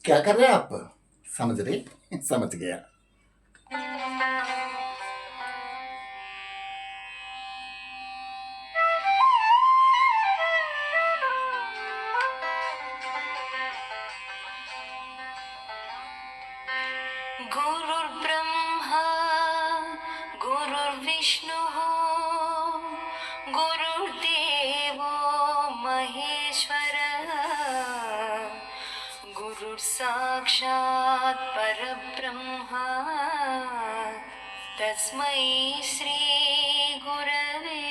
क्या कर रहे हैं आप? समझ रहे? समझ गया। गुरुर्ब्रह्मा गुरुर्विष्णुः गुरुर्देवो महेश्वरः गुरुर्साक्षात् परब्रह्मा तस्मै श्री गुरवे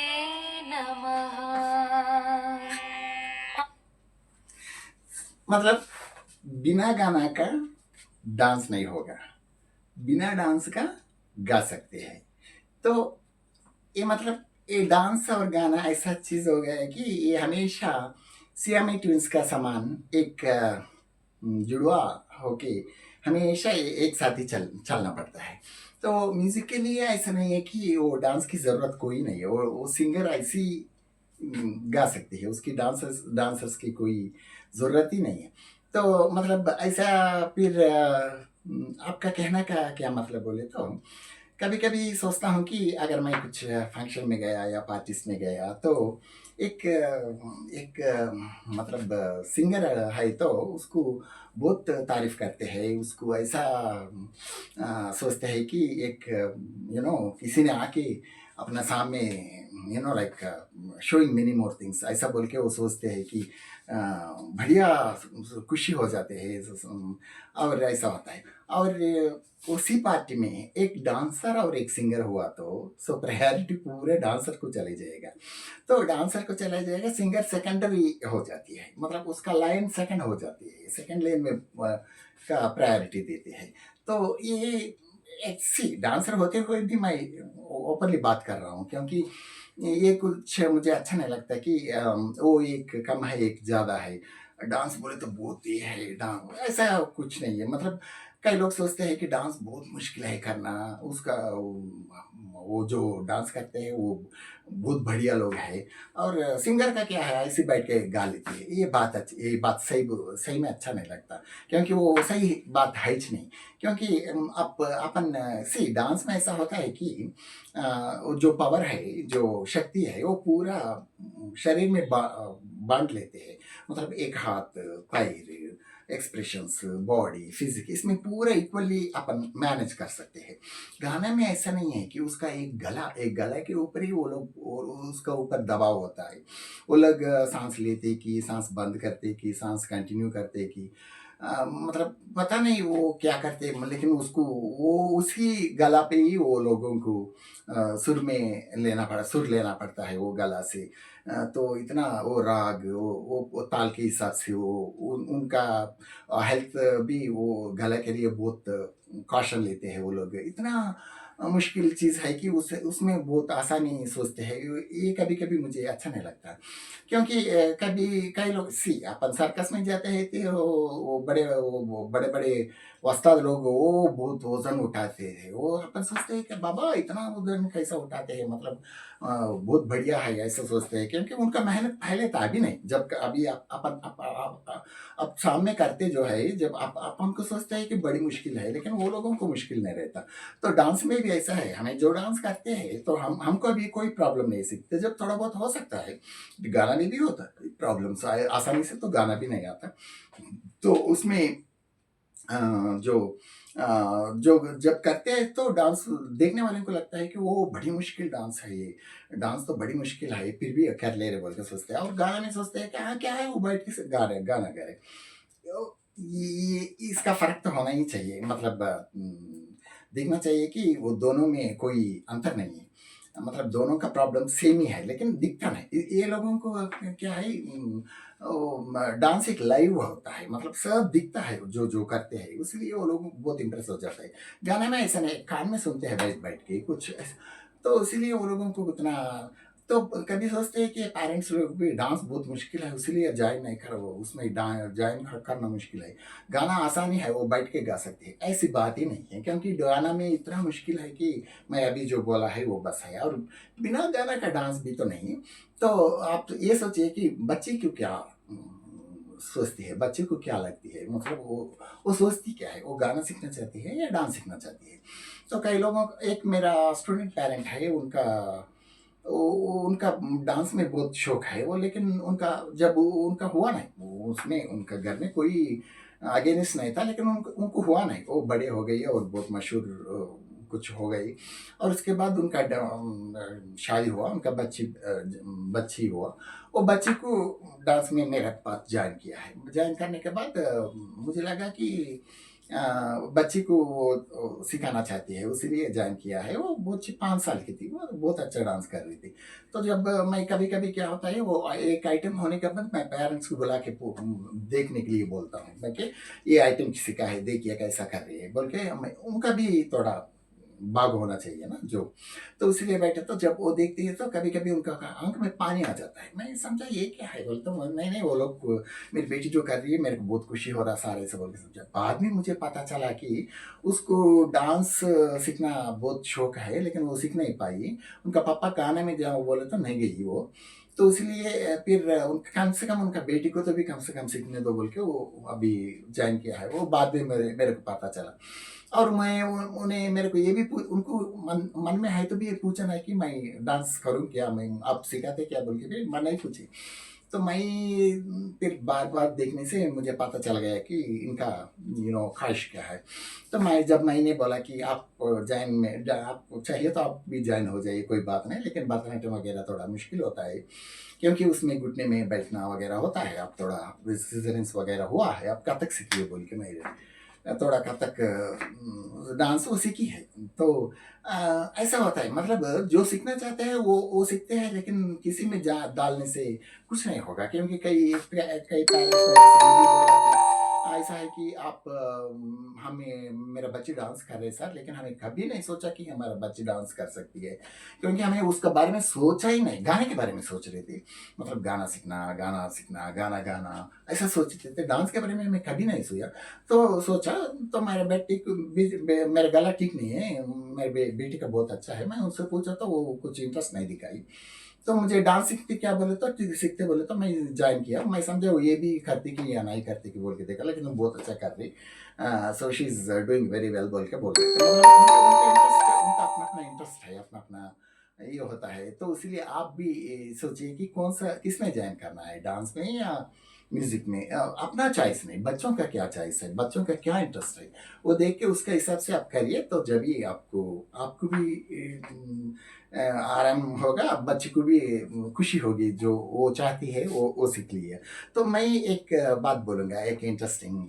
नमः। मतलब बिना गाना का डांस नहीं होगा, बिना डांस का गा सकते हैं। तो ये मतलब ये डांस और गाना ऐसा चीज हो गया है कि ये हमेशा सियामी ट्विंस का समान एक जुड़वा होके हमेशा एक साथ ही चलना पड़ता है। तो म्यूजिक के लिए ऐसा नहीं है कि वो डांस की जरूरत कोई नहीं है, वो सिंगर ऐसी गा सकती है, उसकी डांसर्स डांसर्स की कोई ज़रूरत ही नहीं है। तो मतलब ऐसा फिर आपका कहना का क्या मतलब बोले तो कभी कभी सोचता हूँ कि अगर मैं कुछ फंक्शन में गया या पार्टीज में गया तो एक एक मतलब सिंगर है तो उसको बहुत तारीफ करते हैं, उसको ऐसा सोचते हैं कि एक किसी ने आके अपना सामने like showing many more things ऐसा बोल के वो सोचते हैं कि बढ़िया खुशी हो जाते हैं। और ऐसा होता है। और उसी पार्टी में एक डांसर और एक सिंगर हुआ तो सो प्रायोरिटी पूरे डांसर को चले जाएगा। तो डांसर को चला जाएगा, सिंगर सेकेंडरी हो जाती है, मतलब उसका लाइन सेकंड हो जाती है, सेकंड लाइन में का प्रायोरिटी देते हैं। तो ये एक सी डांसर होते हुए भी मैं ओपनली बात कर रहा हूँ, क्योंकि ये कुछ मुझे अच्छा नहीं लगता कि वो एक कम है एक ज्यादा है, डांस बोले तो बहुत ये है डांस, ऐसा कुछ नहीं है। मतलब कई लोग सोचते हैं कि डांस बहुत मुश्किल है करना, उसका वो जो डांस करते हैं वो बहुत बढ़िया लोग हैं, और सिंगर का क्या है ऐसे बैठ के गा लेती है। ये बात सही सही में अच्छा नहीं लगता, क्योंकि वो सही बात है ही नहीं। क्योंकि आप अपन सी डांस में ऐसा होता है कि वो जो पावर है, जो शक्ति है, वो पूरा शरीर में बांट लेते हैं। मतलब एक हाथ, पैर, एक्सप्रेशंस, बॉडी, फिजिक, इसमें पूरा इक्वली अपन मैनेज कर सकते हैं। गाने में ऐसा नहीं है कि उसका एक गला के ऊपर ही वो लोग उसका ऊपर दबाव होता है। वो लोग सांस लेते कि सांस बंद करते कि सांस कंटिन्यू करते कि मतलब पता नहीं वो क्या करते, लेकिन उसको वो उसी गला पे ही वो लोगों को सुर लेना पड़ता है वो गला से। तो इतना वो राग वो ताल के हिसाब से उनका हेल्थ भी वो गला के लिए बहुत कॉशन लेते हैं वो लोग। इतना मुश्किल चीज़ है कि उसमें बहुत आसानी सोचते हैं। ये कभी कभी मुझे अच्छा नहीं लगता, क्योंकि कभी कई लोग सी अपन सर्कस में जाते हैं तो वो बड़े बड़े उस्ताद लोग वो बहुत वजन उठाते हैं, वो अपन सोचते हैं कि बाबा इतना वजन कैसा उठाते हैं, मतलब बहुत बढ़िया है ऐसा सोचते हैं, क्योंकि उनका मेहनत पहले था अभी नहीं। जब अभी अपन अब सामने करते जो है, जब अपन को सोचते हैं कि बड़ी मुश्किल है, लेकिन वो लोगों को मुश्किल नहीं रहता। तो डांस में भी ऐसा है, हमें जो डांस करते हैं तो हमको भी कोई प्रॉब्लम नहीं, सीखते जब थोड़ा बहुत हो सकता है, गाना भी होता है प्रॉब्लम आसानी से तो गाना भी नहीं आता। तो उसमें जो जो जब करते हैं तो डांस देखने वाले को लगता है कि वो बड़ी मुश्किल डांस है, ये डांस तो बड़ी मुश्किल है, फिर भी कर ले रहे बोल के सोचते हैं। और गाना में सोचते हैं कि हाँ क्या है, वो बैठ के गाना गा रहे। तो ये इसका फर्क तो होना ही चाहिए, मतलब देखना चाहिए कि वो दोनों में कोई अंतर नहीं है, मतलब दोनों का प्रॉब्लम सेम ही है, लेकिन दिखता नहीं। ये लोगों को क्या है, डांस एक लाइव होता है, मतलब सब दिखता है जो जो करते हैं, इसलिए वो लोग बहुत इंप्रेस हो जाता है। गाने में ऐसा नहीं, कान में सुनते हैं बैठ बैठ के कुछ तो इसीलिए वो लोगों को उतना। तो कभी सोचते हैं कि पेरेंट्स लोग भी डांस बहुत मुश्किल है इसलिए ज्वाइन नहीं करो, वो उसमें ज्वाइन करना मुश्किल है, गाना आसानी है वो बैठ के गा सकते हैं, ऐसी बात ही नहीं है। क्योंकि गाना में इतना मुश्किल है कि मैं अभी जो बोला है वो बस है, और बिना गाना का डांस भी तो नहीं। तो आप ये सोचिए कि बच्चे क्यों क्या सोचती है, बच्चे को क्या लगती है, मतलब वो सोचती क्या है, वो गाना सीखना चाहती है या डांस सीखना चाहती है। तो कई लोगों एक मेरा स्टूडेंट पेरेंट है, उनका डांस में बहुत शौक है वो, लेकिन उनका जब उनका हुआ नहीं, वो उसमें उनका घर में कोई अगेंस्ट नहीं था, लेकिन उनको हुआ नहीं, वो बड़े हो गई और बहुत मशहूर कुछ हो गई। और उसके बाद उनका शादी हुआ, उनका बच्ची हुआ। वो बच्ची को डांस में मेरे पास ज्वाइन किया है। ज्वाइन करने के बाद मुझे लगा कि बच्ची को वो सिखाना चाहती है, उसीलिए ज्वाइन किया है। वो बहुत 5 साल की थी, वो बहुत अच्छा डांस कर रही थी। तो जब मैं कभी कभी क्या होता है, वो एक आइटम होने के बाद मैं पेरेंट्स को बुला के देखने के लिए बोलता हूँ, मैं कि ये आइटम किसी का है, देखिए कैसा कर रही है बोल के। उनका भी थोड़ा बाग होना चाहिए ना जो। तो इसीलिए बैठे, तो जब वो देखती है तो कभी कभी उनका आंख में पानी आ जाता है। मैं समझा ये क्या है, बोलता हूँ नहीं नहीं, वो लोग मेरी बेटी जो कर रही है, मेरे को बहुत खुशी हो रहा सारे से बोल के समझा। बाद में मुझे पता चला कि उसको डांस सीखना बहुत शौक है, लेकिन वो सीख नहीं पाई। उनका पापा गाने में जहाँ बोले तो नहीं गई वो। तो इसलिए फिर कम से कम उनका बेटी को तो भी कम से कम सीखने दो बोल के वो अभी ज्वाइन किया है। वो बाद में मेरे को पता चला। और मैं उन्हें, मेरे को ये भी उनको मन में है तो भी ये पूछा नहीं कि मैं डांस करूं क्या, मैं आप सिखाते क्या बोल के भी मन नहीं पूछी। तो मैं फिर बार बार देखने से मुझे पता चल गया कि इनका ख्वाहिश क्या है। तो जब मैंने बोला कि आप जैन में आप चाहिए तो आप भी ज्वाइन हो जाइए, कोई बात नहीं, लेकिन भरतनाट्यम वगैरह थोड़ा मुश्किल होता है, क्योंकि उसमें घुटने में बैठना वगैरह होता है। आप थोड़ा सिजरेंस वगैरह हुआ है, आप कथक सीखिए बोल के मैं थोड़ा कथक डांस वो सीखी है। तो ऐसा होता है, मतलब जो सीखना चाहते हैं वो सीखते हैं, लेकिन किसी में जा डालने से कुछ नहीं होगा। क्योंकि कई कई पेरेंट्स ऐसा है कि आप हमें मेरा बच्ची डांस कर रहे सर, लेकिन हमें कभी नहीं सोचा कि हमारा बच्ची डांस कर सकती है, क्योंकि हमें उसका बारे में सोचा ही नहीं। गाने के बारे में सोच रहे थे, मतलब गाना सीखना गाना गाना ऐसा सोचते थे। डांस के बारे में मैं कभी नहीं सोचा। तो सोचा, तो मेरे मेरा गला ठीक नहीं है, मेरे बेटी का बहुत अच्छा है। मैं उनसे पूछा तो वो कुछ इंटरेस्ट नहीं दिखाई। तो मुझे डांस सीखते क्या बोले तो सीखते बोले तो मैं ज्वाइन किया। मैं समझा वो ये भी करती कि या नहीं करती कि बोल के देखा, लेकिन वो बहुत अच्छा कर रही। So she is doing very well बोल के बोल रहे थे। मतलब उनका अपना अपना इंटरेस्ट है, अपना अपना ये होता है। तो इसीलिए आप भी सोचिए कि कौन सा किसमें ज्वाइन करना है, डांस में या म्यूजिक में। अपना चॉइस नहीं, बच्चों का क्या चॉइस है, बच्चों का क्या इंटरेस्ट है, वो देख के उसके हिसाब से आप करिए। तो जब ये आपको आपको भी आराम होगा, बच्चे को भी खुशी होगी, जो वो चाहती है वो सीख ली है। तो मैं एक बात बोलूँगा, एक इंटरेस्टिंग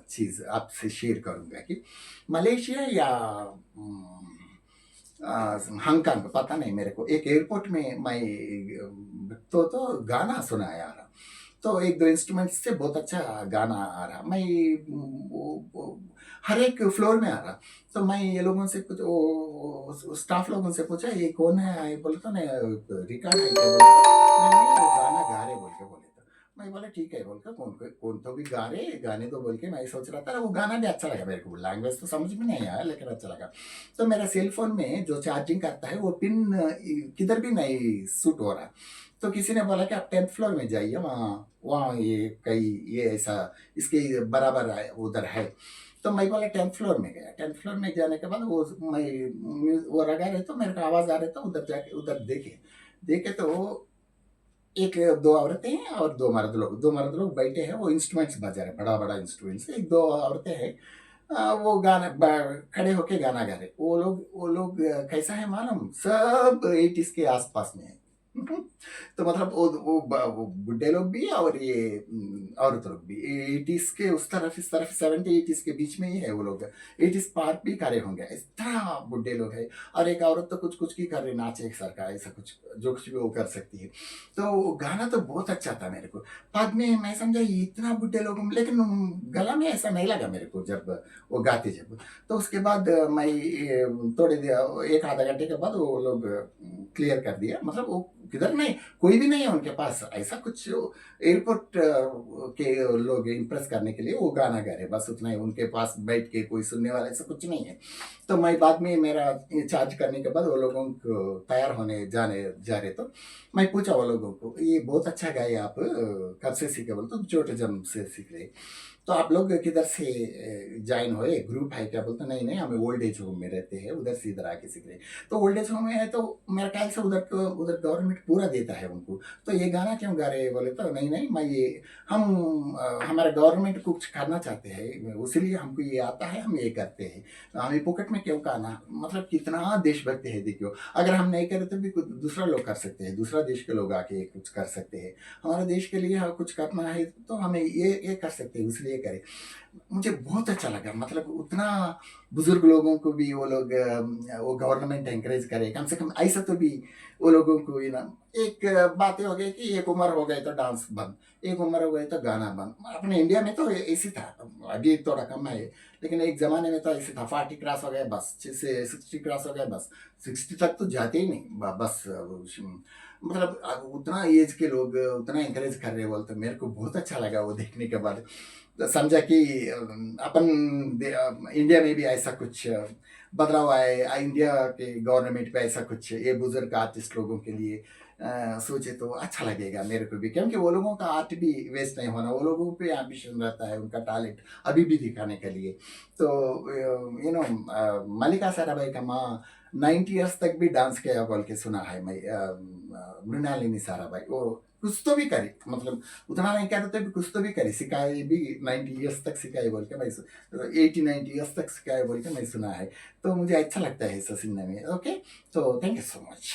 चीज़ आपसे शेयर करूँगा कि मलेशिया या हांगकांग, पता नहीं मेरे को, एक एयरपोर्ट में मैं तो गाना सुना यार। तो एक दो इंस्ट्रूमेंट से बहुत अच्छा गाना आ रहा। मैं हर एक फ्लोर में आ रहा। तो मैं ये लोगों से कुछ स्टाफ लोगों से पूछा ये कौन है, ये बोले तो नहीं रिकॉर्ड है क्या, बोले तो नहीं नहीं, वो गाना गा रहे बोल के बोले। तो मैं बोला ठीक है बोल के, कौन कौन तो भी गा रहे गाने तो बोल के मैं सोच रहा था। वो गाना भी अच्छा लगा मेरे को, लैंग्वेज तो समझ में नहीं आया लेकिन अच्छा लगा। तो मेरा सेल फोन में जो चार्जिंग करता है वो पिन किधर भी नहीं सूट हो रहा। तो किसी ने बोला कि आप 10th फ्लोर में जाइए, वहाँ वहाँ ये कई ये ऐसा इसके बराबर उधर है। तो मैं बोला 10th फ्लोर में गया। 10th फ्लोर में जाने के बाद वो लगा रहे तो मेरे को आवाज़ आ रही, तो उधर जाके उधर देखे देखे तो एक दो औरतें हैं और दो मर्द लोग बैठे हैं, वो इंस्ट्रूमेंट्स बजा रहे, बड़ा बड़ा इंस्ट्रूमेंट्स। एक दो औरतें हैं, वो खड़े होके गाना गा रहे। वो लोग कैसा है मालूम, सब 80s के आसपास में है। तो मतलब वो बुढ़े लोग भी और ये औरत लोग भी 80s के उस तरफ इस तरफ 70 80s के बीच में ही है वो लोग। 80s पार्क भी करे होंगे, इस तरह बुढ़े लोग है। और एक औरत तो कुछ कुछ की कर रही, नाचे एक सर का ऐसा कुछ, जो कुछ भी वो कर सकती है। तो गाना तो बहुत अच्छा था मेरे को। बाद में मैं समझा ये इतना बुढ़े लोग, लेकिन गला में ऐसा नहीं लगा मेरे को जब वो गाते जब। तो उसके बाद मैं थोड़ी देर एक आधा घंटे के बाद वो लोग क्लियर कर दिया, मतलब वो किधर नहीं है, कोई भी नहीं है उनके पास ऐसा कुछ एयरपोर्ट के लोग इम्प्रेस करने के लिए वो गाना गा रहे, बस उतना ही, उनके पास बैठ के कोई सुनने वाला ऐसा कुछ नहीं है। तो मैं बाद में मेरा ये चार्ज करने के बाद वो लोगों को तैयार होने जाने जा रहे, तो मैं पूछा वो लोगों को, ये बहुत अच्छा गाए आप, कब से सीखे? बोले तो छोटे जन्म से सीख रहे। तो आप लोग किधर से ज्वाइन हुए, ग्रुप है क्या? बोलते नहीं नहीं, हमें ओल्ड एज होम में रहते हैं, उधर से इधर आके सीख रहे। तो ओल्ड एज होम में है तो मेरा ख्याल से उधर उधर गवर्नमेंट पूरा देता है उनको, तो ये गाना क्यों गा रहे हैं? बोले तो नहीं नहीं, मैं ये हम हमारा गवर्नमेंट कुछ करना चाहते हैं, उसीलिए हमको ये आता है, हम ये करते हैं, हमें पॉकेट में क्यों गाना? मतलब कितना देशभक्ति है देखियो। अगर हम नहीं करें तो भी कुछ दूसरा लोग कर सकते हैं, दूसरा देश के लोग आके कुछ कर सकते हैं। हमारे देश के लिए कुछ करना है तो हमें ये कर सकते हैं, इसलिए करें। मुझे बहुत अच्छा लगा, मतलब उतना बुजुर्ग लोगों को भी वो लोग वो गवर्नमेंट एंकरेज करे, कम से कम ऐसा तो भी वो लोगों को ना। एक बात ये हो गई कि एक उम्र हो गई तो डांस बंद, एक उम्र हो गई तो गाना बंद। अपने इंडिया में तो ऐसी था, अभी थोड़ा कम है, लेकिन एक जमाने में तो ऐसे था, 40 क्रॉस हो गए बस, 60 क्रॉस हो गए बस, 60 तक तो जाते ही नहीं, बस मतलब उतना एज के लोग उतना इंकरेज कर रहे बोलते, मेरे को बहुत अच्छा लगा वो देखने के बाद। तो समझा कि अपन इंडिया में भी ऐसा कुछ बदलाव आए, इंडिया के गवर्नमेंट पे ऐसा कुछ ये बुजुर्ग आर्टिस्ट लोगों के लिए सोचे तो अच्छा लगेगा मेरे को भी, क्योंकि वो लोगों का आर्ट भी वेस्ट नहीं होना, वो लोगों पे एम्बिशन रहता है, उनका टैलेंट अभी भी दिखाने के लिए। तो मल्लिका साराभाई का माँ 90 इयर्स तक भी डांस किया बोल के सुना है मैं, मृणालिनी साराभाई वो कुछ तो भी करी, मतलब उतना नहीं कहते थे भी कुछ तो भी करी, सिखाई भी 90 इयर्स तक सिखाई बोल के मैं 80-90 इयर्स तक सिखाई बोल के मैं सुना है। तो मुझे अच्छा लगता है ऐसा सुनने में। ओके, तो थैंक यू सो मच।